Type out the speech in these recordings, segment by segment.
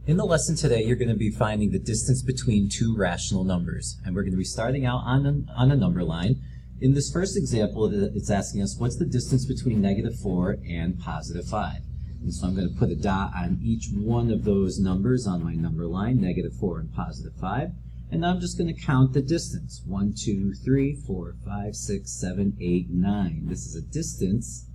In the lesson today, you're going to be finding the distance between two rational numbers, and we're going to be starting out on a number line. In this first example, it's asking us what's the distance between -4 and +5. And so I'm going to put a dot on each one of those numbers on my number line, -4 and +5. And now I'm just going to count the distance. 1, 2, 3, 4, 5, 6, 7, 8, 9. This is a distance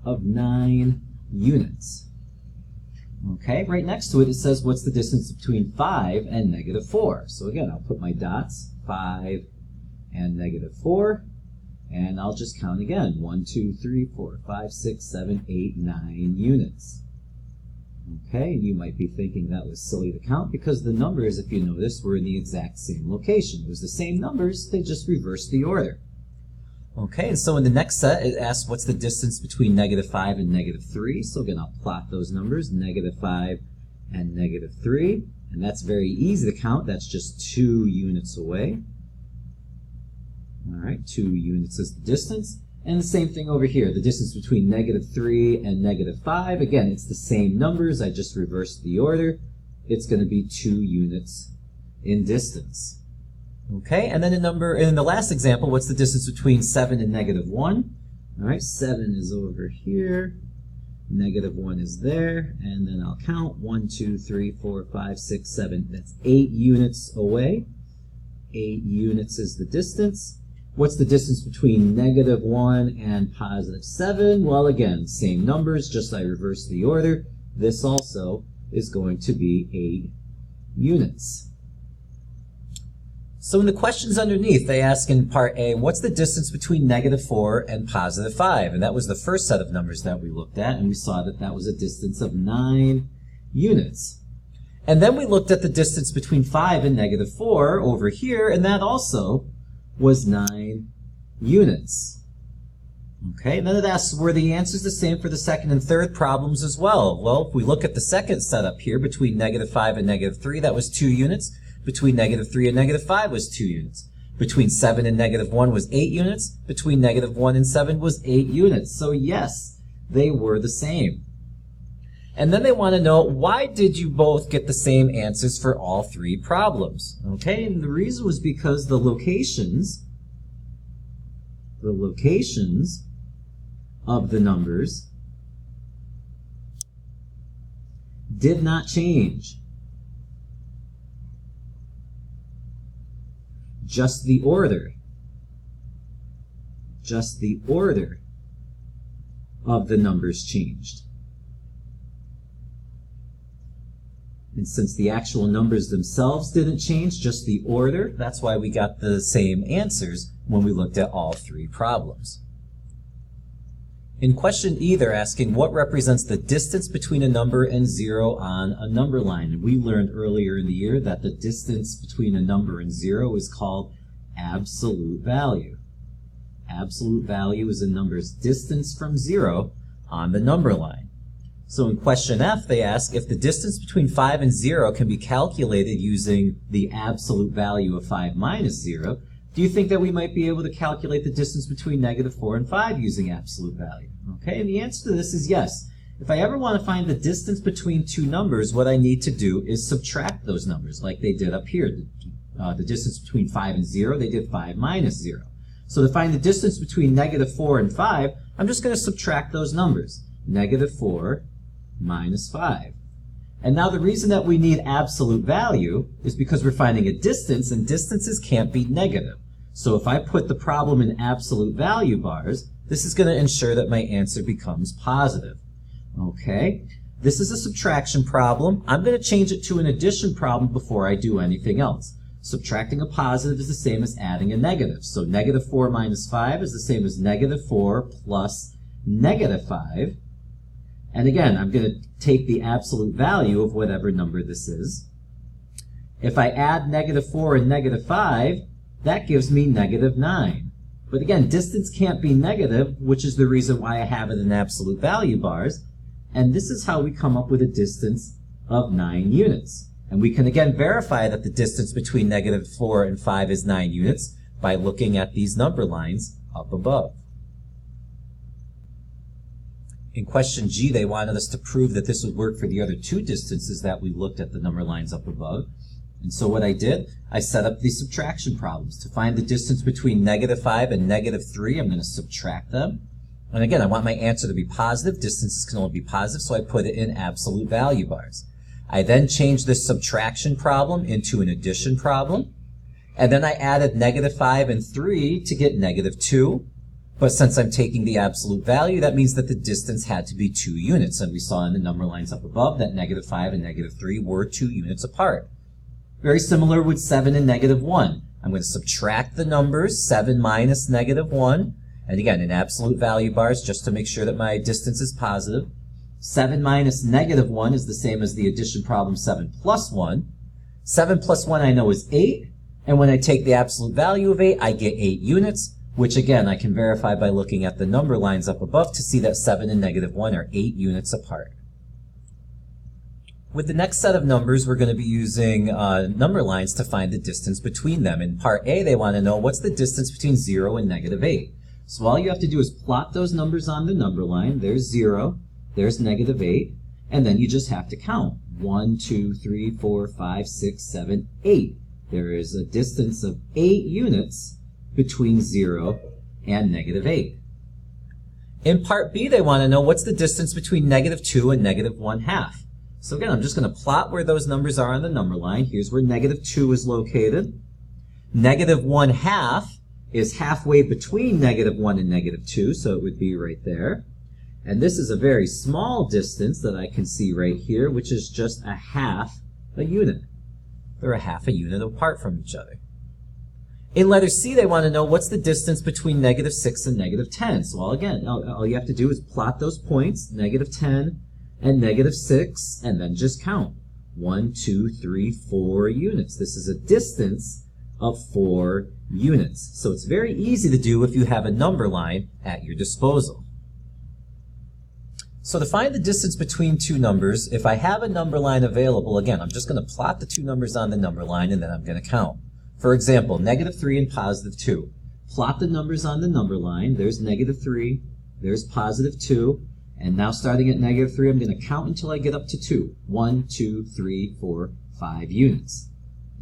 of 9 units. Okay, right next to it, it says what's the distance between 5 and -4. So again, I'll put my dots, 5 and -4, and I'll just count again. 1, 2, 3, 4, 5, 6, 7, 8, 9 units. Okay, and you might be thinking that was silly to count because the numbers, if you notice, were in the exact same location. It was the same numbers, they just reversed the order. Okay, and so in the next set, it asks what's the distance between -5 and -3. So again, I'll plot those numbers, -5 and -3. And that's very easy to count. That's just 2 units away. All right, 2 units is the distance. And the same thing over here, the distance between -3 and -5. Again, it's the same numbers. I just reversed the order. It's going to be 2 units in distance. Okay, and then in the last example, what's the distance between 7 and -1? All right, 7 is over here, -1 is there, and then I'll count 1, 2, 3, 4, 5, 6, 7. That's 8 units away. 8 units is the distance. What's the distance between -1 and +7? Well, again, same numbers, just I reversed the order. This also is going to be 8 units. So in the questions underneath, they ask in part A, what's the distance between -4 and +5? And that was the first set of numbers that we looked at, and we saw that that was a distance of 9 units. And then we looked at the distance between 5 and -4 over here, and that also was 9 units. Okay, and then it asks, were the answers the same for the second and third problems as well? Well, if we look at the second setup here, between -5 and -3, that was 2 units. Between -3 and -5 was 2 units. Between 7 and -1 was 8 units. Between -1 and 7 was 8 units. So yes, they were the same. And then they want to know, why did you both get the same answers for all 3 problems? Okay, and the reason was because the locations of the numbers did not change. Just the order of the numbers changed. And since the actual numbers themselves didn't change, just the order, that's why we got the same answers when we looked at all 3 problems. In question E, they're asking what represents the distance between a number and 0 on a number line. And we learned earlier in the year that the distance between a number and 0 is called absolute value. Absolute value is a number's distance from 0 on the number line. So in question F, they ask if the distance between 5 and 0 can be calculated using the absolute value of 5 minus 0. Do you think that we might be able to calculate the distance between -4 and 5 using absolute value? Okay, and the answer to this is yes. If I ever want to find the distance between 2 numbers, what I need to do is subtract those numbers like they did up here. The distance between 5 and 0, they did 5 minus 0. So to find the distance between -4 and 5, I'm just going to subtract those numbers. -4 minus 5. And now the reason that we need absolute value is because we're finding a distance, and distances can't be negative. So if I put the problem in absolute value bars, this is going to ensure that my answer becomes positive. Okay, this is a subtraction problem. I'm going to change it to an addition problem before I do anything else. Subtracting a positive is the same as adding a negative. So -4 minus 5 is the same as -4 plus -5. And again, I'm going to take the absolute value of whatever number this is. If I add -4 and -5, that gives me -9. But again, distance can't be negative, which is the reason why I have it in absolute value bars. And this is how we come up with a distance of 9 units. And we can again verify that the distance between -4 and 5 is 9 units by looking at these number lines up above. In question G, they wanted us to prove that this would work for the other two distances that we looked at the number lines up above. And so what I did, I set up these subtraction problems. To find the distance between -5 and -3, I'm going to subtract them. And again, I want my answer to be positive. Distances can only be positive, so I put it in absolute value bars. I then changed this subtraction problem into an addition problem. And then I added -5 and 3 to get -2. But since I'm taking the absolute value, that means that the distance had to be 2 units. And we saw in the number lines up above that -5 and -3 were 2 units apart. Very similar with 7 and -1. I'm going to subtract the numbers, 7 minus -1. And again, in absolute value bars, just to make sure that my distance is positive. 7 minus -1 is the same as the addition problem 7 plus 1. 7 plus 1 I know is 8. And when I take the absolute value of 8, I get 8 units, which again, I can verify by looking at the number lines up above to see that 7 and -1 are 8 units apart. With the next set of numbers, we're going to be using number lines to find the distance between them. In part A, they want to know what's the distance between 0 and -8. So all you have to do is plot those numbers on the number line. There's 0, there's -8, and then you just have to count. 1, 2, 3, 4, 5, 6, 7, 8. There is a distance of 8 units between 0 and -8. In part B, they want to know what's the distance between -2 and -1/2. So again, I'm just going to plot where those numbers are on the number line. Here's where -2 is located. -1/2 is halfway between -1 and -2, so it would be right there. And this is a very small distance that I can see right here, which is just a half a unit. They're a half a unit apart from each other. In letter C, they want to know what's the distance between -6 and -10. So again, all you have to do is plot those points, -10 and -6, and then just count. 1, 2, 3, 4 units. This is a distance of 4 units. So it's very easy to do if you have a number line at your disposal. So to find the distance between two numbers, if I have a number line available, again, I'm just going to plot the two numbers on the number line and then I'm going to count. For example, -3 and +2. Plot the numbers on the number line. There's -3, there's +2, and now starting at -3, I'm going to count until I get up to 2. 1, 2, 3, 4, 5 units.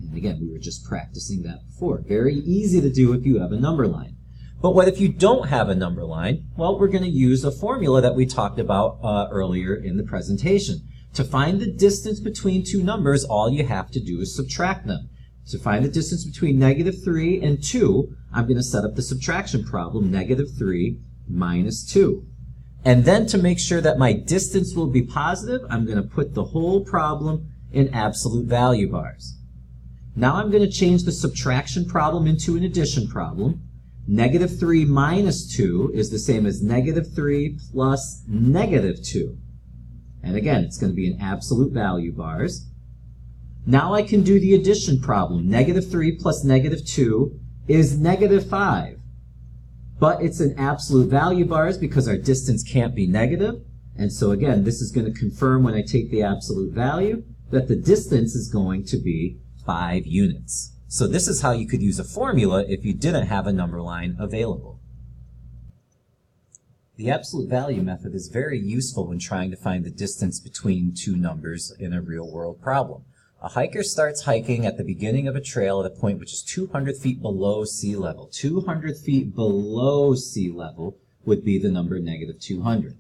And again, we were just practicing that before. Very easy to do if you have a number line. But what if you don't have a number line? Well, we're going to use a formula that we talked about earlier in the presentation. To find the distance between two numbers, all you have to do is subtract them. To find the distance between -3 and 2, I'm going to set up the subtraction problem, -3 minus 2. And then to make sure that my distance will be positive, I'm going to put the whole problem in absolute value bars. Now I'm going to change the subtraction problem into an addition problem. -3 minus 2 is the same as -3 plus -2. And again, it's going to be in absolute value bars. Now I can do the addition problem. -3 plus -2 is -5. But it's in absolute value bars because our distance can't be negative. And so again, this is going to confirm when I take the absolute value that the distance is going to be 5 units. So this is how you could use a formula if you didn't have a number line available. The absolute value method is very useful when trying to find the distance between two numbers in a real-world problem. A hiker starts hiking at the beginning of a trail at a point which is 200 feet below sea level. 200 feet below sea level would be the number -200.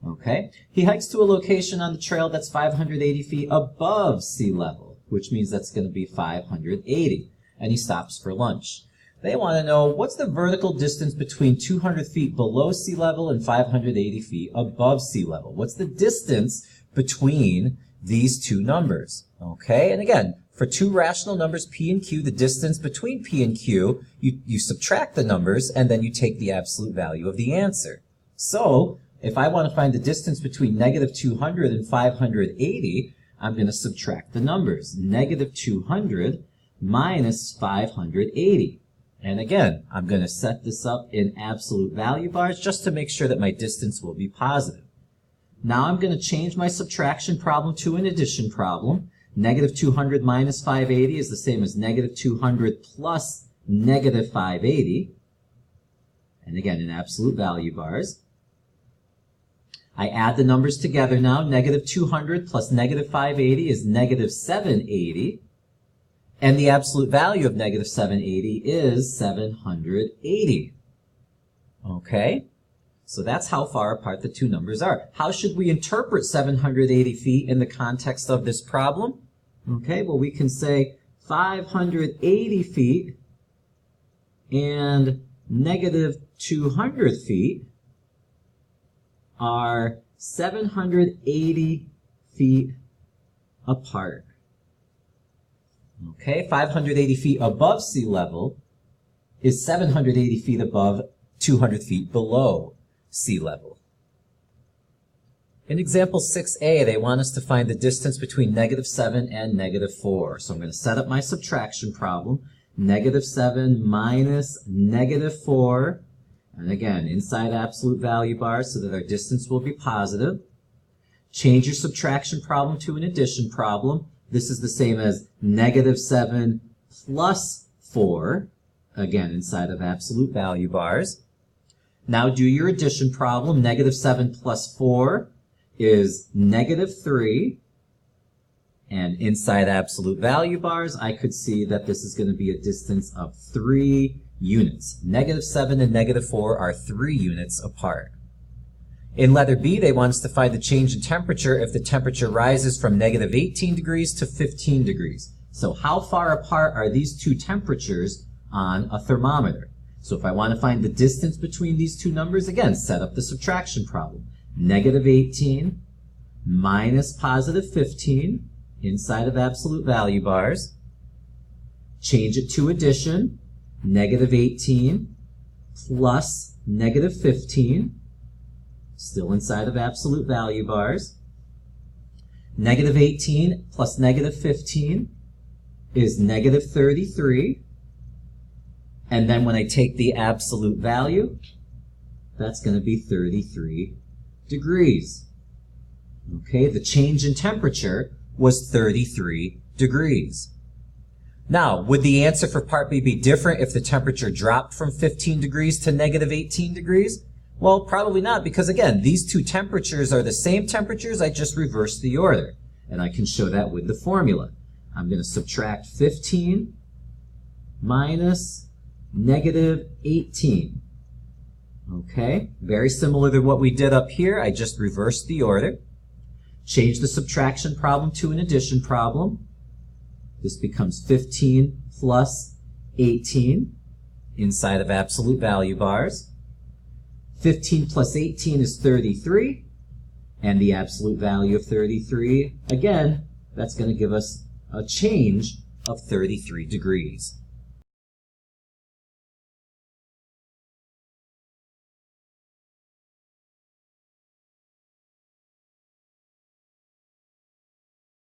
Okay? He hikes to a location on the trail that's 580 feet above sea level, which means that's going to be 580. And he stops for lunch. They want to know what's the vertical distance between 200 feet below sea level and 580 feet above sea level. What's the distance between these two numbers? Okay, and again, for two rational numbers P and Q, the distance between P and Q, you subtract the numbers and then you take the absolute value of the answer. So, if I want to find the distance between -200 and 580, I'm going to subtract the numbers. -200 minus 580. And again, I'm going to set this up in absolute value bars just to make sure that my distance will be positive. Now I'm going to change my subtraction problem to an addition problem. -200 minus 580 is the same as -200 plus -580. And again, in absolute value bars. I add the numbers together now. Negative 200 plus negative 580 is negative 780. And the absolute value of negative 780 is 780. Okay? So that's how far apart the two numbers are. How should we interpret 780 feet in the context of this problem? Okay, well, we can say 580 feet and negative 200 feet are 780 feet apart. Okay, 580 feet above sea level is 780 feet above 200 feet below sea level. In example 6a, they want us to find the distance between negative 7 and negative 4. So I'm going to set up my subtraction problem. Negative 7 minus negative 4. And again, inside absolute value bars so that our distance will be positive. Change your subtraction problem to an addition problem. This is the same as negative 7 plus 4. Again, inside of absolute value bars. Now do your addition problem. Negative 7 plus 4 is negative 3. And inside absolute value bars, I could see that this is going to be a distance of 3 units. Negative 7 and negative 4 are 3 units apart. In letter B, they want us to find the change in temperature if the temperature rises from negative 18 degrees to 15 degrees. So how far apart are these two temperatures on a thermometer? So if I want to find the distance between these two numbers, again, set up the subtraction problem. Negative 18 minus positive 15 inside of absolute value bars. Change it to addition. Negative 18 plus negative 15, still inside of absolute value bars. Negative 18 plus negative 15 is negative 33. And then when I take the absolute value, that's going to be 33 degrees. Okay, the change in temperature was 33 degrees. Now, would the answer for part B be different if the temperature dropped from 15 degrees to negative 18 degrees? Well, probably not, because again, these two temperatures are the same temperatures, I just reversed the order. And I can show that with the formula. I'm going to subtract 15 minus negative 18. Okay, very similar to what we did up here, I just reversed the order. Change the subtraction problem to an addition problem. This becomes 15 plus 18 inside of absolute value bars. 15 plus 18 is 33, and the absolute value of 33, again, that's going to give us a change of 33 degrees.